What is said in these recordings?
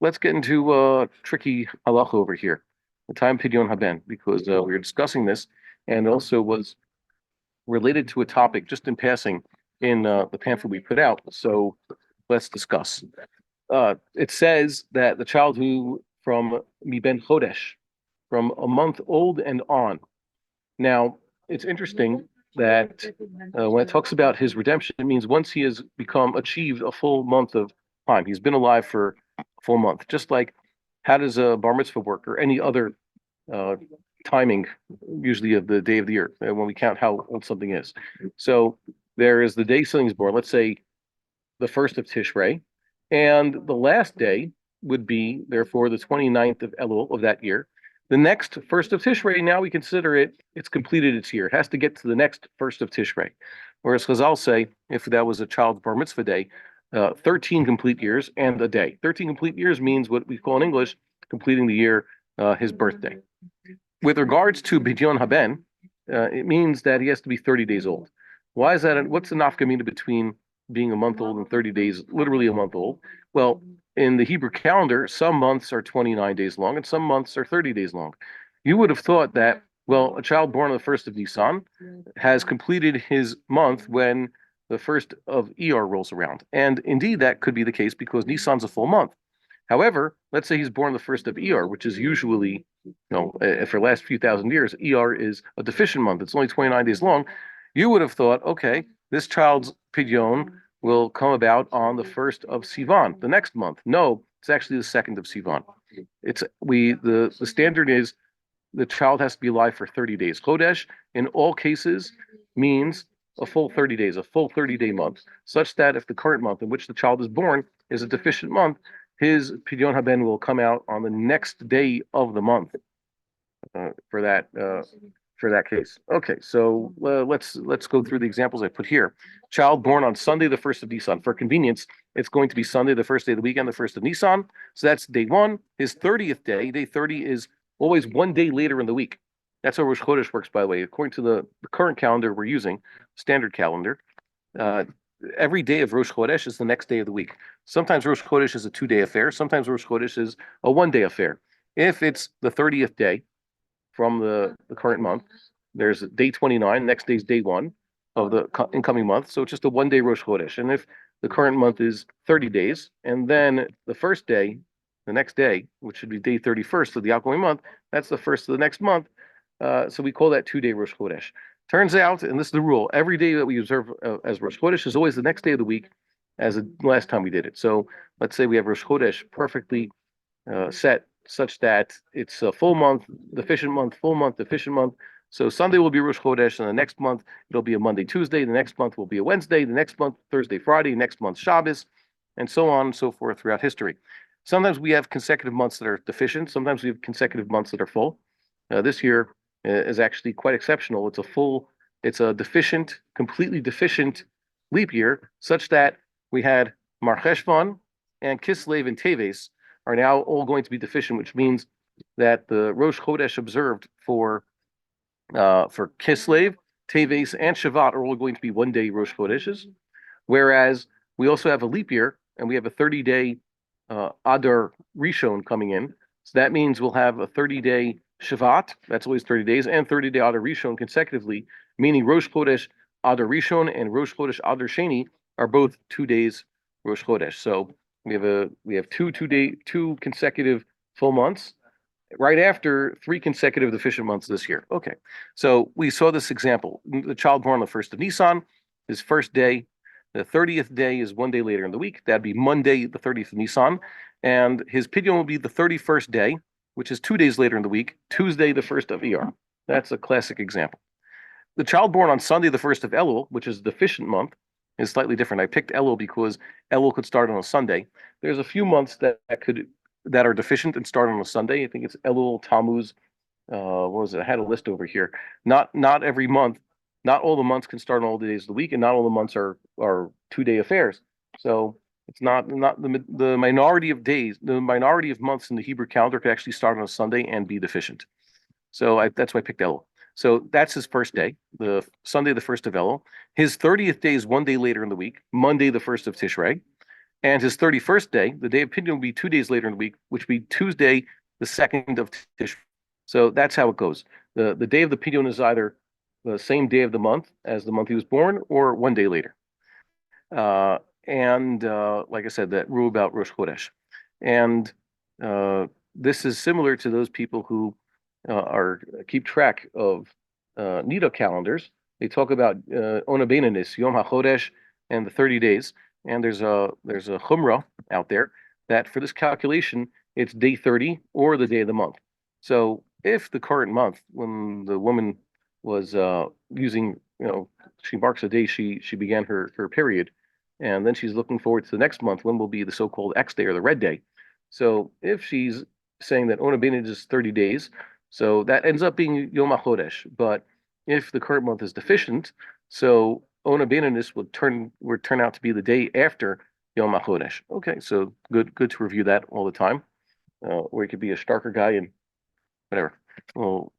let's get into tricky halacha over here. The time Pidyon HaBen, because we were discussing this, and also was related to a topic just in passing in the pamphlet we put out. So let's discuss. It says that the child who from Miben Chodesh, from a month old and on. Now, it's interesting that when it talks about his redemption, it means once he has achieved a full month of time, he's been alive for a full month. Just like how does a bar mitzvah work or any other uh, timing, usually of the day of the year, when we count how old something is. So there is the day something's born, let's say the first of Tishrei, and the last day would be, therefore, the 29th of Elul of that year. The next first of Tishrei, now we consider it's completed its year. It has to get to the next first of Tishrei. Whereas Chazal say, if that was a child's bar mitzvah day, 13 complete years and a day. 13 complete years means what we call in English completing the year, his birthday. With regards to Pidyon HaBen, it means that he has to be 30 days old. Why is that? What's the nafkamina between being a month old and 30 days, literally a month old? Well, in the Hebrew calendar, some months are 29 days long and some months are 30 days long. You would have thought that, well, a child born on the 1st of Nisan has completed his month when the 1st of Iyar rolls around. And indeed, that could be the case because Nisan's a full month. However, let's say he's born the 1st of Iyar, which is usually, for the last few thousand years, Iyar is a deficient month. It's only 29 days long. You would have thought, okay, this child's Pidyon will come about on the 1st of Sivan, the next month. No, it's actually the 2nd of Sivan. The standard is the child has to be alive for 30 days. Chodesh, in all cases, means a full 30 days, a full 30-day month, such that if the current month in which the child is born is a deficient month, his Pidyon HaBen will come out on the next day of the month for that case. Okay, so let's go through the examples I put here. Child born on Sunday, the 1st of Nisan. For convenience, it's going to be Sunday, the first day of the weekend, the 1st of Nisan. So that's day 1. His 30th day, day 30, is always one day later in the week. That's how Rosh Chodesh works, by the way. According to the current calendar we're using, standard calendar, every day of Rosh Chodesh is the next day of the week. Sometimes Rosh Chodesh is a 2-day affair. Sometimes Rosh Chodesh is a 1-day affair. If it's the 30th day from the current month, there's day 29. Next day is day 1 of the incoming month. So it's just a 1-day Rosh Chodesh. And if the current month is 30 days, and then the first day, the next day, which should be day 31st of the outgoing month, that's the first of the next month. So we call that 2-day Rosh Chodesh. Turns out, and this is the rule, every day that we observe as Rosh Chodesh is always the next day of the week as the last time we did it. So let's say we have Rosh Chodesh perfectly set such that it's a full month, deficient month, full month, deficient month. So Sunday will be Rosh Chodesh, and the next month it'll be a Monday, Tuesday. The next month will be a Wednesday. The next month, Thursday, Friday. Next month, Shabbos, and so on and so forth throughout history. Sometimes we have consecutive months that are deficient. Sometimes we have consecutive months that are full. This year is actually quite exceptional. It's a deficient, completely deficient leap year, such that we had Mar Cheshvan and Kislev and Teves are now all going to be deficient, which means that the Rosh Chodesh observed for Kislev, Teves, and Shavat are all going to be 1-day Rosh Chodeshes, whereas we also have a leap year and we have a 30-day Adar Rishon coming in. So that means we'll have a 30-day Shavat, that's always 30 days, and 30-day Adar Rishon consecutively, meaning Rosh Chodesh Adar Rishon and Rosh Chodesh Adar Sheni are both 2 days Rosh Chodesh. So we have two consecutive full months right after 3 consecutive deficient months this year. Okay, so we saw this example. The child born on the 1st of Nisan, his first day, the 30th day is 1 day later in the week. That'd be Monday, the 30th of Nisan, and his Pidyon will be the 31st day, which is 2 days later in the week, Tuesday, the 1st of Iyar. That's a classic example. The child born on Sunday, the 1st of Elul, which is a deficient month, is slightly different. I picked Elul because Elul could start on a Sunday. There's a few months that are deficient and start on a Sunday. I think it's Elul, Tammuz. What was it? I had a list over here. Not every month. Not all the months can start on all the days of the week, and not all the months are 2-day affairs. So it's not the minority of days. The minority of months in the Hebrew calendar could actually start on a Sunday and be deficient. So that's why I picked Elul. So that's his first day, the Sunday, the 1st of Elul. His 30th day is 1 day later in the week, Monday, the 1st of Tishrei. And his 31st day, the day of Pidyon, will be 2 days later in the week, which will be Tuesday, the 2nd of Tishri. So that's how it goes. The day of the Pidyon is either the same day of the month as the month he was born, or one day later. And like I said, that rule about Rosh Chodesh. And this is similar to those people who are keep track of Nida calendars. They talk about Ona Beinanis, Yom HaChodesh, and the 30 days. And there's a chumrah out there that for this calculation, it's day 30 or the day of the month. So if the current month, when the woman was using, she marks a day she began her period, and then she's looking forward to the next month when will be the so-called X day or the red day. So if she's saying that Ona Beinanis is 30 days, so that ends up being Yom HaChodesh. But if the current month is deficient, so Ona Beinanis would turn out to be the day after Yom HaChodesh. Okay, so good to review that all the time. Or it could be a starker guy and whatever. We'll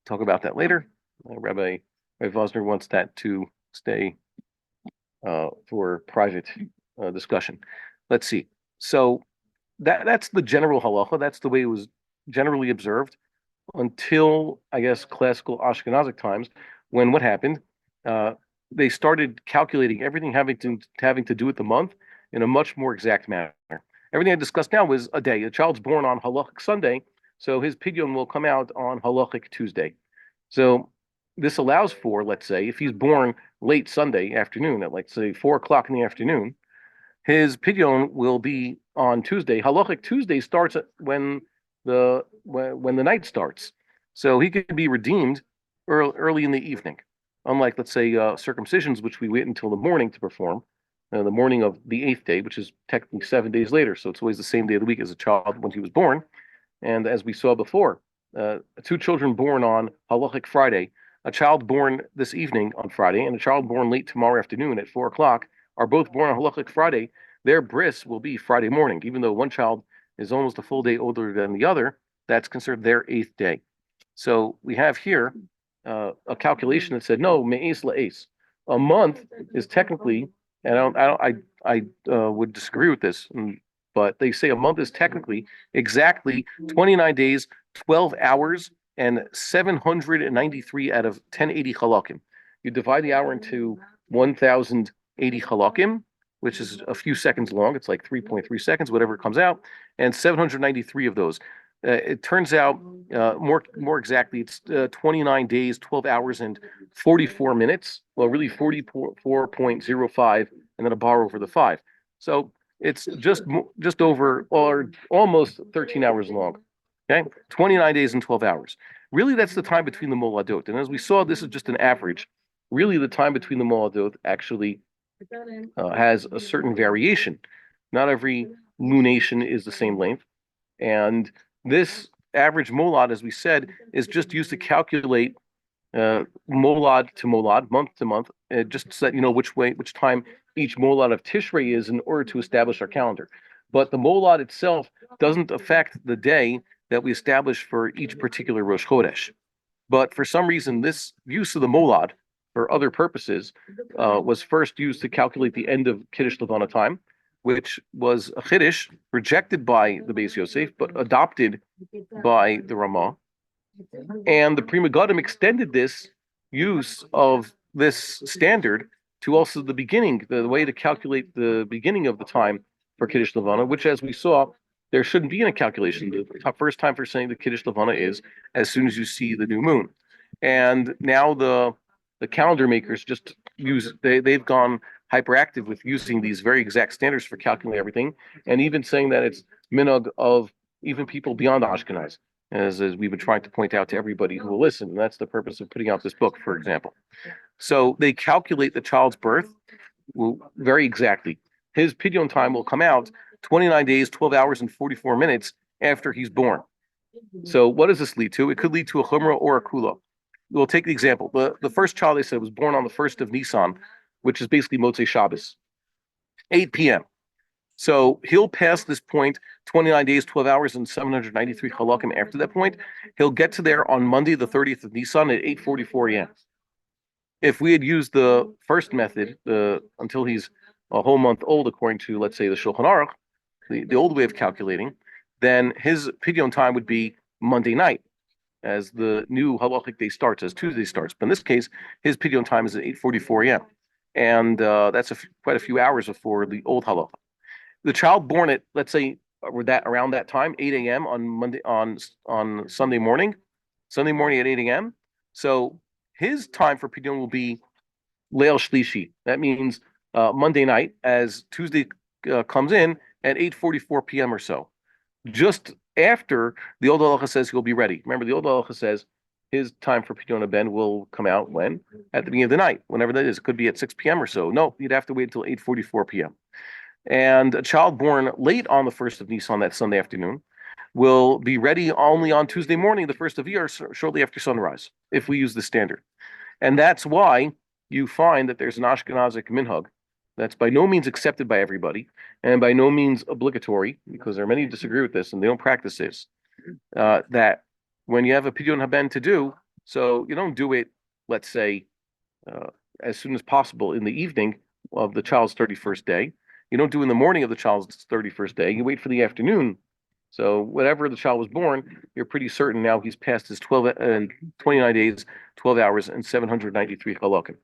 talk about that later. Rabbi Vosner wants that to stay for private discussion. Let's see. So that's the general halacha. That's the way it was generally observed until, I guess, classical Ashkenazic times, when what happened? They started calculating everything having to do with the month in a much more exact manner. Everything I discussed now was a day. A child's born on halachic Sunday, so his pidyon will come out on halachic Tuesday. So this allows for, let's say, if he's born late Sunday afternoon at, like, say, 4 o'clock in the afternoon, his pidyon will be on Tuesday. Halachic Tuesday starts when the night starts, so he could be redeemed early in the evening. Unlike, let's say, circumcisions, which we wait until the morning to perform, the morning of the 8th day, which is technically 7 days later. So it's always the same day of the week as a child when he was born. And as we saw before, 2 children born on halachic Friday, a child born this evening on Friday, and a child born late tomorrow afternoon at 4 o'clock are both born on halachic Friday. Their bris will be Friday morning, even though one child is almost a full day older than the other. That's considered their 8th day. So we have here a calculation that said no, me'es la'es. A month is technically, and I would disagree with this, but they say a month is technically exactly 29 days, 12 hours, and 793 out of 1080 halakim. You divide the hour into 1080 halakim, which is a few seconds long. It's like 3.3 seconds, whatever it comes out, and 793 of those. It turns out more exactly, it's 29 days, 12 hours, and 44 minutes. Well, really 44.05, and then a bar over the 5. So it's just over, or almost 13 hours long. Okay, 29 days and 12 hours. Really, that's the time between the moladot. And as we saw, this is just an average. Really, the time between the moladot actually has a certain variation. Not every lunation is the same length. And this average molad, as we said, is just used to calculate molad to molad, month to month, just so that you know which time each molad of Tishrei is in order to establish our calendar. But the molad itself doesn't affect the day that we establish for each particular Rosh Chodesh. But for some reason, this use of the molad for other purposes was first used to calculate the end of Kiddush Levana time, which was a Chiddush rejected by the Beis Yosef, but adopted by the Ramah. And the Pri Megadim extended this use of this standard to also the beginning, the way to calculate the beginning of the time for Kiddush Levana, which, as we saw, there shouldn't be any calculation. The first time for saying the Kiddush Levana is as soon as you see the new moon. And now the calendar makers just they've gone hyperactive with using these very exact standards for calculating everything, and even saying that it's minhag of even people beyond Ashkenaz, as we've been trying to point out to everybody who will listen. And that's the purpose of putting out this book, for example. So they calculate the child's birth very exactly. His Pidyon time will come out 29 days, 12 hours, and 44 minutes after he's born. So what does this lead to? It could lead to a chumrah or a kula. We'll take the example. The first child, they said, was born on the 1st of Nisan, which is basically Motzei Shabbos, 8 p.m. So he'll pass this point, 29 days, 12 hours, and 793 halakim after that point. He'll get to there on Monday, the 30th of Nisan at 8:44 a.m. If we had used the first method, until he's a whole month old, according to, let's say, the Shulchan Aruch, the old way of calculating, then his Pidyon time would be Monday night, as the new halachic day starts, as Tuesday starts. But in this case, his Pidyon time is at 8:44 a.m. And that's quite a few hours before the old halacha. The child born at, let's say, around that time, 8 a.m. on Monday on Sunday morning at 8 a.m. So his time for Pidyon will be Leil Shlishi. That means Monday night, as Tuesday comes in at 8:44 p.m. or so, just after the old halacha says he'll be ready. Remember, the old halacha says his time for Pidyon HaBen will come out when? At the beginning of the night, whenever that is. It could be at 6 p.m. or so. No, you'd have to wait until 8:44 p.m. And a child born late on the 1st of Nisan, that Sunday afternoon, will be ready only on Tuesday morning, the 1st of Iyar, shortly after sunrise, if we use the standard. And that's why you find that there's an Ashkenazic minhag that's by no means accepted by everybody and by no means obligatory, because there are many who disagree with this and they don't practice this, that when you have a Pidyon HaBen to do, so you don't do it, let's say, as soon as possible in the evening of the child's 31st day. You don't do in the morning of the child's 31st day. You wait for the afternoon. So whatever the child was born, you're pretty certain now he's passed his 12 and 29 days, 12 hours, and 793 halakim.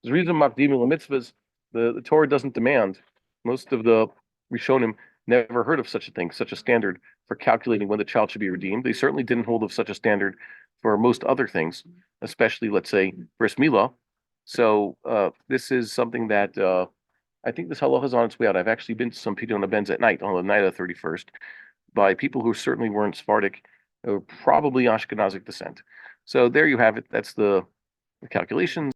The reason Makdimim mitzvahs, the Torah doesn't demand. Most of the Rishonim never heard of such a thing, such a standard for calculating when the child should be redeemed. They certainly didn't hold of such a standard for most other things, especially, let's say, bris milah. So this is something that I think this halacha is on its way out. I've actually been to some Pidyon HaBens at night, on the night of the 31st, by people who certainly weren't Sephardic, or probably Ashkenazic descent. So there you have it. That's the calculations.